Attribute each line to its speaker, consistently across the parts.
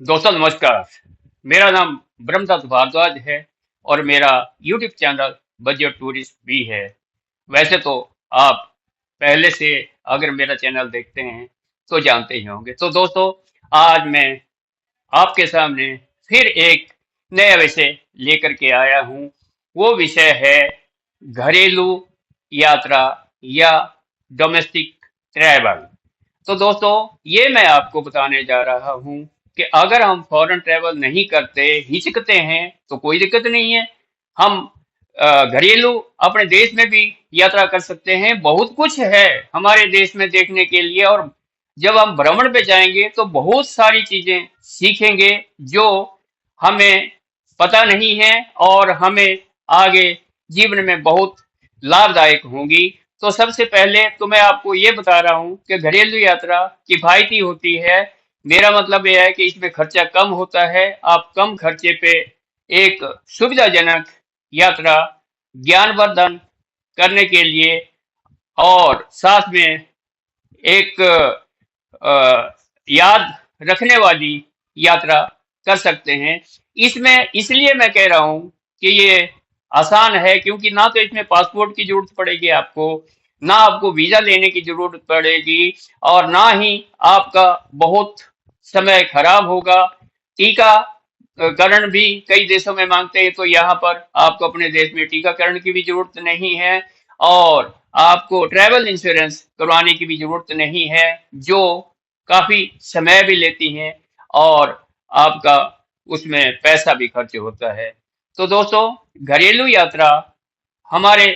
Speaker 1: दोस्तों नमस्कार। मेरा नाम ब्रह्मदत्त भारद्वाज है और मेरा यूट्यूब चैनल बजट टूरिस्ट भी है। वैसे तो आप पहले से अगर मेरा चैनल देखते हैं तो जानते ही होंगे। तो दोस्तों, आज मैं आपके सामने फिर एक नया विषय लेकर के आया हूँ। वो विषय है घरेलू यात्रा या डोमेस्टिक ट्रैवल। तो दोस्तों, ये मैं आपको बताने जा रहा हूँ कि अगर हम फॉरेन ट्रैवल नहीं करते, हिचकते हैं, तो कोई दिक्कत नहीं है। हम घरेलू अपने देश में भी यात्रा कर सकते हैं। बहुत कुछ है हमारे देश में देखने के लिए, और जब हम भ्रमण पे जाएंगे तो बहुत सारी चीजें सीखेंगे जो हमें पता नहीं है और हमें आगे जीवन में बहुत लाभदायक होंगी। तो सबसे पहले तो मैं आपको ये बता रहा हूँ कि घरेलू यात्रा किफायती होती है। मेरा मतलब यह है कि इसमें खर्चा कम होता है। आप कम खर्चे पे एक सुविधाजनक यात्रा ज्ञानवर्धन करने के लिए और साथ में एक याद रखने वाली यात्रा कर सकते हैं। इसमें इसलिए मैं कह रहा हूँ कि ये आसान है, क्योंकि ना तो इसमें पासपोर्ट की जरूरत पड़ेगी आपको, ना आपको वीजा लेने की जरूरत पड़ेगी, और ना ही आपका बहुत समय खराब होगा। टीका करण भी कई देशों में मांगते हैं, तो यहाँ पर आपको अपने देश में टीकाकरण की भी जरूरत नहीं है, और आपको ट्रैवल इंश्योरेंस करवाने की भी जरूरत नहीं है, जो काफी समय भी लेती हैं और आपका उसमें पैसा भी खर्च होता है। तो दोस्तों, घरेलू यात्रा हमारे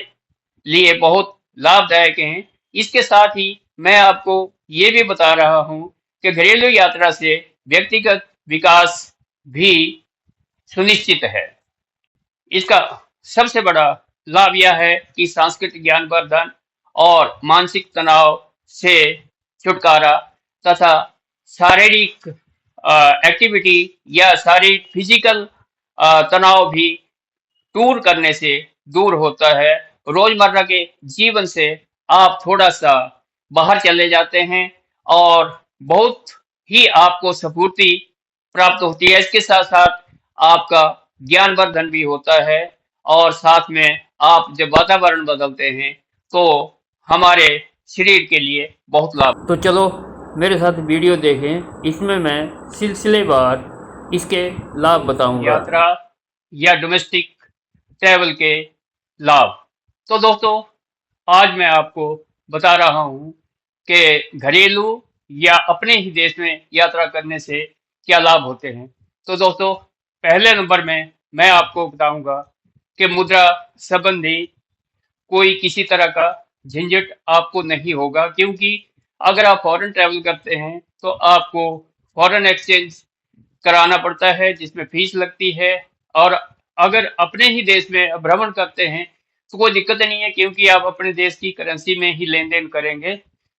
Speaker 1: लिए बहुत लाभदायक हैं। इसके साथ ही मैं आपको ये भी बता रहा हूँ कि घरेलू यात्रा से व्यक्तिगत विकास भी सुनिश्चित है। इसका सबसे बड़ा लाभ यह है कि सांस्कृतिक ज्ञान वर्धन और मानसिक तनाव से छुटकारा तथा शारीरिक एक्टिविटी या शारीरिक फिजिकल तनाव भी टूर करने से दूर होता है। रोजमर्रा के जीवन से आप थोड़ा सा बाहर चले जाते हैं और बहुत ही आपको स्फूर्ति प्राप्त होती है। इसके साथ साथ आपका ज्ञानवर्धन भी होता है, और साथ में आप जब वातावरण बदलते हैं तो हमारे शरीर के लिए बहुत लाभ। तो चलो मेरे साथ वीडियो देखें, इसमें मैं सिलसिलेवार इसके लाभ बताऊंगा। यात्रा या डोमेस्टिक ट्रैवल के लाभ। तो दोस्तों, आज मैं आपको बता रहा हूँ कि घरेलू या अपने ही देश में यात्रा करने से क्या लाभ होते हैं। तो दोस्तों, पहले नंबर में मैं आपको बताऊंगा कि मुद्रा संबंधी कोई किसी तरह का झंझट आपको नहीं होगा, क्योंकि अगर आप फॉरेन ट्रैवल करते हैं तो आपको फॉरेन एक्सचेंज कराना पड़ता है, जिसमें फीस लगती है। और अगर अपने ही देश में भ्रमण करते हैं तो कोई दिक्कत नहीं है, क्योंकि आप अपने देश की करेंसी में ही लेन देन करेंगे।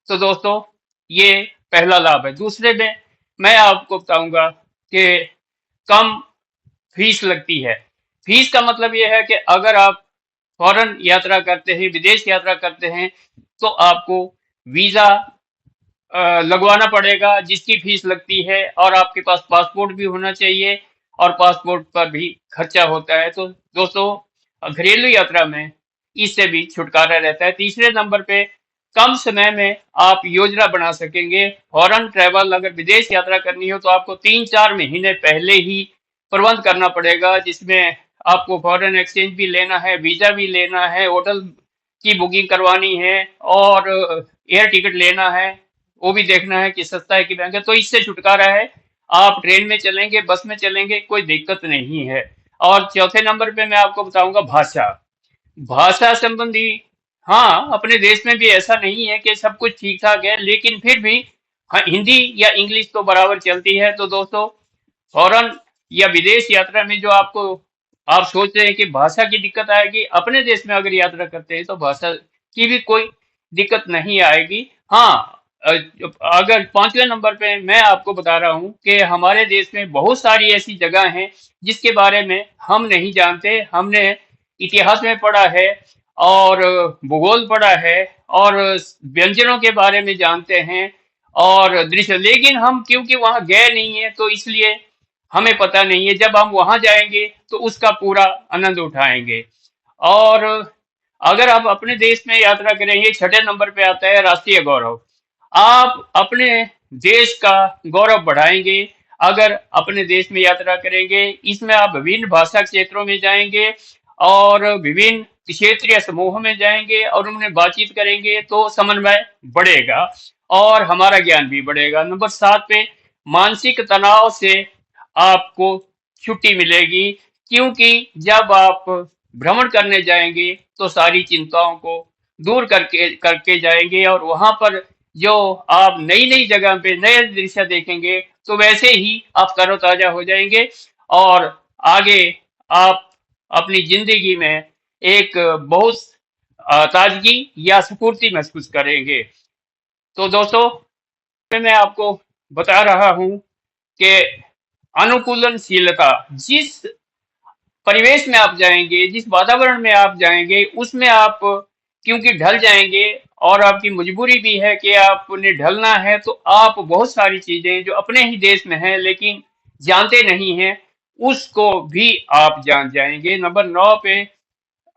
Speaker 1: तो दोस्तों, ये पहला लाभ है। दूसरे में मैं आपको बताऊंगा कि कम फीस लगती है। फीस का मतलब यह है कि अगर आप फॉरेन यात्रा करते हैं, विदेश यात्रा करते हैं, तो आपको वीजा लगवाना पड़ेगा, जिसकी फीस लगती है, और आपके पास पासपोर्ट भी होना चाहिए, और पासपोर्ट पर भी खर्चा होता है। तो दोस्तों, घरेलू यात्रा में इससे भी छुटकारा रहता है। तीसरे नंबर पे कम समय में आप योजना बना सकेंगे। फॉरेन ट्रैवल अगर विदेश यात्रा करनी हो तो आपको 3-4 महीने पहले ही प्रबंध करना पड़ेगा, जिसमें आपको फॉरेन एक्सचेंज भी लेना है, वीजा भी लेना है, होटल की बुकिंग करवानी है, और एयर टिकट लेना है, वो भी देखना है कि सस्ता है कि महंगा। तो इससे छुटकारा है। आप ट्रेन में चलेंगे, बस में चलेंगे, कोई दिक्कत नहीं है। और चौथे नंबर पे मैं आपको बताऊंगा भाषा। भाषा संबंधी, हाँ, अपने देश में भी ऐसा नहीं है कि सब कुछ ठीक ठाक है, लेकिन फिर भी हाँ, हिंदी या इंग्लिश तो बराबर चलती है। तो दोस्तों, फॉरेन या विदेश यात्रा में जो आपको आप सोच रहे हैं कि भाषा की दिक्कत आएगी, अपने देश में अगर यात्रा करते हैं तो भाषा की भी कोई दिक्कत नहीं आएगी। हाँ, अगर पांचवें नंबर पे मैं आपको बता रहा हूँ कि हमारे देश में बहुत सारी ऐसी जगह हैं जिसके बारे में हम नहीं जानते। हमने इतिहास में पढ़ा है और भूगोल पढ़ा है और व्यंजनों के बारे में जानते हैं और दृश्य, लेकिन हम क्योंकि वहां गए नहीं है तो इसलिए हमें पता नहीं है। जब हम वहां जाएंगे तो उसका पूरा आनंद उठाएंगे। और अगर आप अपने देश में यात्रा करेंगे, छठे नंबर पे आता है राष्ट्रीय गौरव। आप अपने देश का गौरव बढ़ाएंगे अगर अपने देश में यात्रा करेंगे। इसमें आप विभिन्न भाषा क्षेत्रों में जाएंगे और विभिन्न क्षेत्रीय समूह में जाएंगे और उनमें बातचीत करेंगे तो समन्वय बढ़ेगा और हमारा ज्ञान भी बढ़ेगा। नंबर 7 पे मानसिक तनाव से आपको छुट्टी मिलेगी, क्योंकि जब आप भ्रमण करने जाएंगे तो सारी चिंताओं को दूर करके करके जाएंगे और वहां पर जो आप नई नई जगह पे नए दृश्य देखेंगे तो वैसे ही आप तरोताजा हो जाएंगे और आगे आप अपनी जिंदगी में एक बहुत ताजगी या स्फूर्ति महसूस करेंगे। तो दोस्तों, मैं आपको बता रहा हूं कि अनुकूलनशीलता, जिस परिवेश में आप जाएंगे, जिस वातावरण में आप जाएंगे, उसमें आप क्योंकि ढल जाएंगे और आपकी मजबूरी भी है कि आपने ढलना है, तो आप बहुत सारी चीजें जो अपने ही देश में हैं लेकिन जानते नहीं हैं, उसको भी आप जान जाएंगे। नंबर 9 पे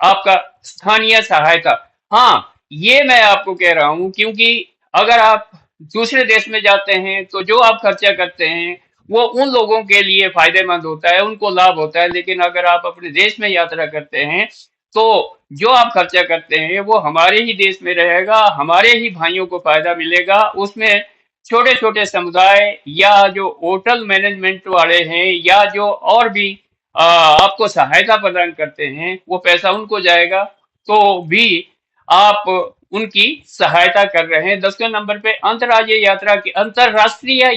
Speaker 1: आपका स्थानीय सहायता। हाँ, ये मैं आपको कह रहा हूं क्योंकि अगर आप दूसरे देश में जाते हैं तो जो आप खर्चा करते हैं वो उन लोगों के लिए फायदेमंद होता है, उनको लाभ होता है। लेकिन अगर आप अपने देश में यात्रा करते हैं तो जो आप खर्चा करते हैं वो हमारे ही देश में रहेगा, हमारे ही भाइयों को फायदा मिलेगा। उसमें छोटे छोटे समुदाय या जो होटल मैनेजमेंट वाले हैं या जो और भी आपको सहायता प्रदान करते हैं, वो पैसा उनको जाएगा तो भी आप उनकी सहायता कर रहे हैं। 10वें नंबर पे अंतरराष्ट्रीय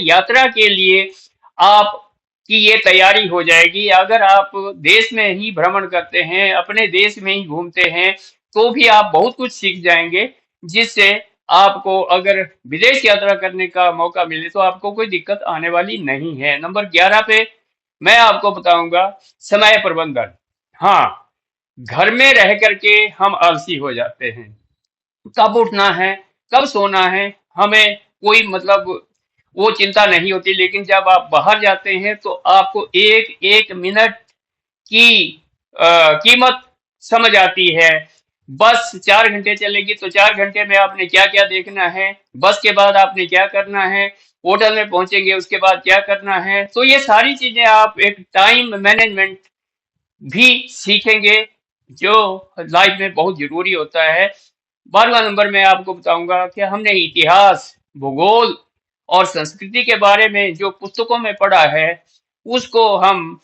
Speaker 1: यात्रा के लिए आप की ये तैयारी हो जाएगी। अगर आप देश में ही भ्रमण करते हैं, अपने देश में ही घूमते हैं, तो भी आप बहुत कुछ सीख जाएंगे, जिससे आपको अगर विदेश यात्रा करने का मौका मिले तो आपको कोई दिक्कत आने वाली नहीं है। नंबर 11 पे मैं आपको बताऊंगा समय प्रबंधन। हाँ, घर में रह करके हम आलसी हो जाते हैं। कब उठना है, कब सोना है, हमें कोई मतलब वो चिंता नहीं होती। लेकिन जब आप बाहर जाते हैं तो आपको एक एक मिनट की कीमत समझ आती है। बस 4 घंटे चलेगी तो 4 घंटे में आपने क्या क्या देखना है, बस के बाद आपने क्या करना है, होटल में पहुंचेंगे उसके बाद क्या करना है। तो ये सारी चीजें आप एक टाइम मैनेजमेंट भी सीखेंगे जो लाइफ में बहुत जरूरी होता है। 12वां नंबर में आपको बताऊंगा कि हमने इतिहास, भूगोल और संस्कृति के बारे में जो पुस्तकों में पढ़ा है उसको हम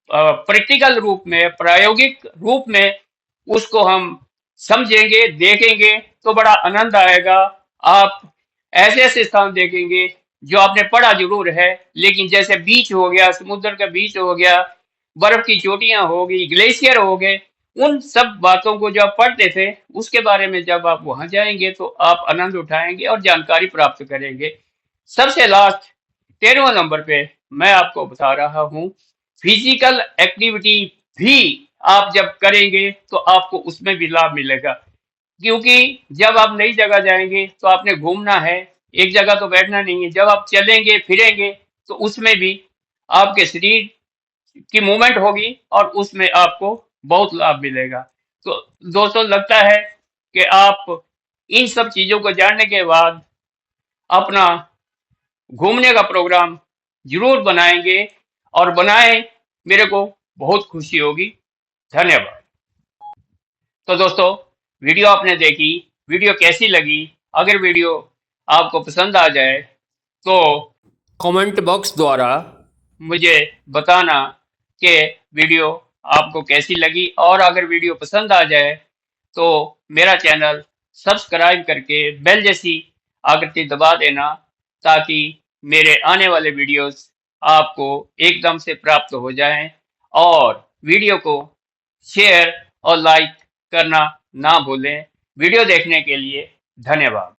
Speaker 1: प्रैक्टिकल रूप में, प्रायोगिक रूप में उसको हम समझेंगे, देखेंगे तो बड़ा आनंद आएगा। आप ऐसे ऐसे स्थान देखेंगे जो आपने पढ़ा जरूर है लेकिन जैसे बीच हो गया, समुद्र का बीच हो गया, बर्फ की चोटियां हो गई, ग्लेशियर हो गए, उन सब बातों को जो आप पढ़ते थे उसके बारे में जब आप वहां जाएंगे तो आप आनंद उठाएंगे और जानकारी प्राप्त करेंगे। सबसे लास्ट 13वें नंबर पे मैं आपको बता रहा हूं, फिजिकल एक्टिविटी भी आप जब करेंगे तो आपको उसमें भी लाभ मिलेगा। क्योंकि जब आप नई जगह जाएंगे तो आपने घूमना है, एक जगह तो बैठना नहीं है। जब आप चलेंगे फिरेंगे तो उसमें भी आपके शरीर की मूवमेंट होगी और उसमें आपको बहुत लाभ मिलेगा। तो दोस्तों, लगता है कि आप इन सब चीजों को जानने के बाद अपना घूमने का प्रोग्राम जरूर बनाएंगे और बनाएं, मेरे को बहुत खुशी होगी। धन्यवाद। तो दोस्तों, वीडियो आपने देखी, वीडियो कैसी लगी? अगर वीडियो आपको पसंद आ जाए तो कमेंट बॉक्स द्वारा मुझे बताना कि वीडियो आपको कैसी लगी। और अगर वीडियो पसंद आ जाए तो मेरा चैनल सब्सक्राइब करके बेल जैसी आकृति दबा देना, ताकि मेरे आने वाले वीडियोस आपको एकदम से प्राप्त हो जाएं। और वीडियो को शेयर और लाइक करना ना भूलें। वीडियो देखने के लिए धन्यवाद।